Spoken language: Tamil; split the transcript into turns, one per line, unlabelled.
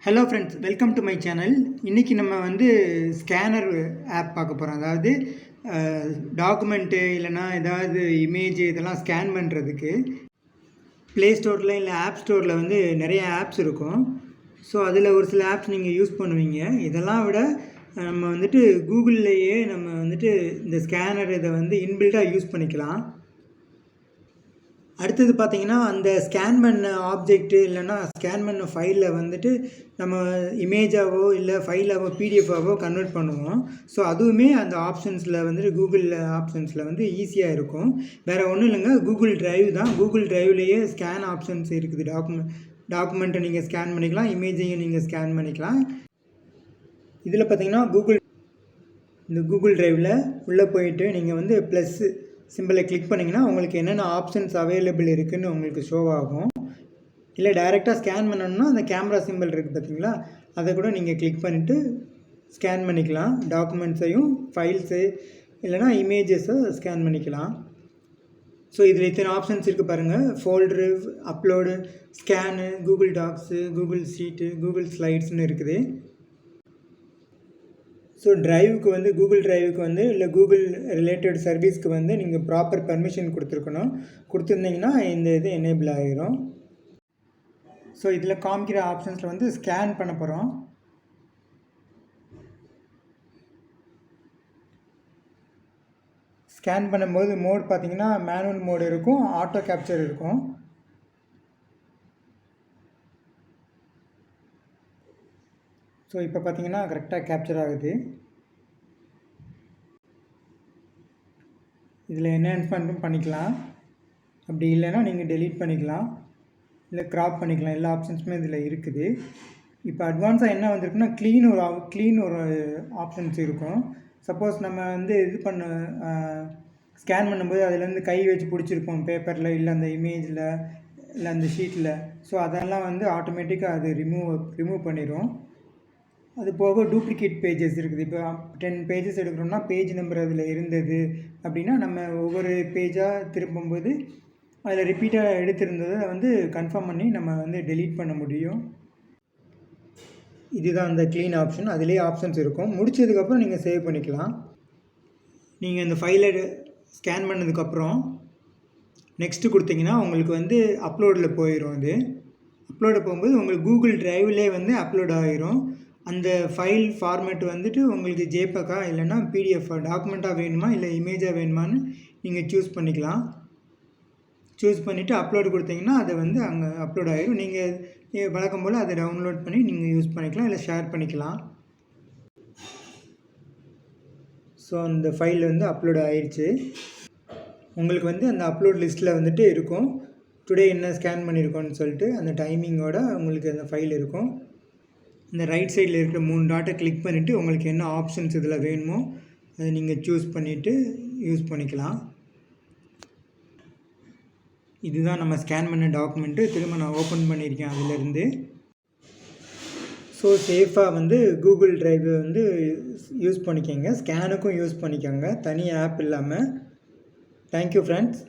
Hello friends, welcome to my channel. இன்றைக்கி நம்ம ஸ்கேனர் ஆப் பார்க்க போகிறோம். அதாவது டாக்குமெண்ட்டு இல்லைனா ஏதாவது இமேஜ் இதெல்லாம் ஸ்கேன் பண்ணுறதுக்கு ப்ளே ஸ்டோரில் இல்லை ஆப் ஸ்டோரில் நிறைய ஆப்ஸ் இருக்கும். ஸோ அதில் ஒரு சில ஆப்ஸ் நீங்கள் யூஸ் பண்ணுவீங்க. இதெல்லாம் விட நம்ம கூகுள்லேயே நம்ம இந்த ஸ்கேனர் இதை இன்பில்டாக யூஸ் பண்ணிக்கலாம். அடுத்தது பார்த்திங்கன்னா, அந்த ஸ்கேன் பண்ண ஆப்ஜெக்ட்டு இல்லைனா ஸ்கேன் பண்ண ஃபைலில் நம்ம இமேஜாவோ இல்லை ஃபைலாவோ பிடிஎஃபாவோ கன்வெர்ட் பண்ணுவோம். ஸோ அதுவுமே அந்த ஆப்ஷன்ஸில் கூகுள் ஆப்ஷன்ஸில் ஈஸியாக இருக்கும். வேறு ஒன்றும் இல்லைங்க, கூகுள் ட்ரைவ் தான். கூகுள் ட்ரைவ்லேயே ஸ்கேன் ஆப்ஷன்ஸ் இருக்குது. டாக்குமெண்ட்டை நீங்கள் ஸ்கேன் பண்ணிக்கலாம், இமேஜையும் நீங்கள் ஸ்கேன் பண்ணிக்கலாம். இதில் பார்த்திங்கன்னா இந்த கூகுள் ட்ரைவில் உள்ளே போயிட்டு நீங்கள் ப்ளஸ் சிம்பிளை கிளிக் பண்ணிங்கன்னா உங்களுக்கு என்னென்ன ஆப்ஷன்ஸ் அவைலபிள் இருக்குதுன்னு உங்களுக்கு ஷோ ஆகும். இல்லை டைரெக்டாக ஸ்கேன் பண்ணணும்னா அந்த கேமரா சிம்பிள் இருக்குது பார்த்தீங்களா, அதை கூட நீங்கள் கிளிக் பண்ணிவிட்டு ஸ்கேன் பண்ணிக்கலாம். டாக்குமெண்ட்ஸையும் ஃபைல்ஸு இல்லைனா இமேஜஸை ஸ்கேன் பண்ணிக்கலாம். ஸோ இதில் இத்தனை ஆப்ஷன்ஸ் இருக்குது பாருங்கள். Folder, upload, scan, Google docs, Google sheet, Google ஸ்லைட்ஸ்னு இருக்குது. ஸோ ட்ரைவுக்கு கூகுள் ட்ரைவுக்கு இல்லை கூகுள் ரிலேட்டட் சர்வீஸ்க்கு நீங்கள் ப்ராப்பர் பர்மிஷன் கொடுத்துருந்தீங்கன்னா இந்த இது எனேபிள் ஆகிரும். ஸோ இதில் காமிக்கிற ஆப்ஷன்ஸில் ஸ்கேன் பண்ண போகிறோம். ஸ்கேன் பண்ணும்போது மோட் பார்த்திங்கன்னா மேனுவல் மோடு இருக்கும், ஆட்டோ கேப்சர் இருக்கும். ஸோ இப்போ பார்த்தீங்கன்னா கரெக்டாக கேப்சர் ஆகுது. இதில் என்ஹான்ஸ்மெண்ட்டும் பண்ணிக்கலாம். அப்படி இல்லைன்னா நீங்கள் டெலீட் பண்ணிக்கலாம், இல்லை க்ராப் பண்ணிக்கலாம். எல்லா ஆப்ஷன்ஸுமே இதில் இருக்குது. இப்போ அட்வான்ஸாக என்ன வந்திருக்குன்னா க்ளீன் ஒரு ஆப்ஷன்ஸ் இருக்கும். சப்போஸ் நம்ம இது ஸ்கேன் பண்ணும்போது அதிலேருந்து கை வச்சு பிடிச்சிருப்போம் பேப்பரில் இல்லை அந்த இமேஜில் இல்லை அந்த ஷீட்டில். ஸோ அதெல்லாம் ஆட்டோமேட்டிக்காக அது ரிமூவ் பண்ணிடும். அது போக டூப்ளிகேட் பேஜஸ் இருக்குது. இப்போ 10 பேஜஸ் எடுக்கிறோம்னா பேஜ் நம்பர் அதில் இருந்தது அப்படின்னா நம்ம ஒவ்வொரு பேஜாக திருப்பும்போது அதில் ரிப்பீட்டாக எடுத்திருந்ததை கன்ஃபார்ம் பண்ணி நம்ம டெலீட் பண்ண முடியும். இதுதான் அந்த க்ளீன் ஆப்ஷன். அதிலே ஆப்ஷன்ஸ் இருக்கும். முடிச்சதுக்கப்புறம் நீங்கள் சேவ் பண்ணிக்கலாம். நீங்கள் இந்த ஃபைலை ஸ்கேன் பண்ணதுக்கப்புறம் நெக்ஸ்ட்டு கொடுத்தீங்கன்னா உங்களுக்கு அப்லோடில் போயிடும். அது அப்லோடு போகும்போது உங்களுக்கு கூகுள் ட்ரைவ்லேயே அப்லோட் ஆகிரும். அந்த ஃபைல் ஃபார்மேட் உங்களுக்கு ஜேபகா இல்லைன்னா பிடிஎஃப் டாக்குமெண்ட்டாக வேணுமா இல்லை இமேஜாக வேணுமான்னு நீங்கள் சூஸ் பண்ணிக்கலாம். சூஸ் பண்ணிவிட்டு அப்லோடு கொடுத்தீங்கன்னா அதை அங்கே அப்லோட் ஆகிடும். நீங்கள் வழக்கம் போல் அதை டவுன்லோட் பண்ணி நீங்கள் யூஸ் பண்ணிக்கலாம், இல்லை ஷேர் பண்ணிக்கலாம். ஸோ அந்த ஃபைல் அப்லோட் ஆகிடுச்சு. உங்களுக்கு அந்த அப்லோட் லிஸ்ட்டில் இருக்கும். டுடே என்ன ஸ்கேன் பண்ணியிருக்கோன்னு சொல்லிட்டு அந்த டைமிங்கோட உங்களுக்கு அந்த ஃபைல் இருக்கும். இந்த ரைட் சைடில் இருக்கிற 3 டாட்டை கிளிக் பண்ணிவிட்டு உங்களுக்கு என்ன ஆப்ஷன்ஸ் இதில் வேணுமோ அதை நீங்கள் சூஸ் பண்ணிவிட்டு யூஸ் பண்ணிக்கலாம். இதுதான் நம்ம ஸ்கேன் பண்ண டாக்குமெண்ட்டு. திரும்ப நான் ஓப்பன் பண்ணியிருக்கேன் அதிலேருந்து. ஸோ சேஃபாக கூகுள் ட்ரைவ் யூஸ் பண்ணிக்கோங்க. ஸ்கேனுக்கும் யூஸ் பண்ணிக்கோங்க, தனி ஆப் இல்லாமல். Thank you friends.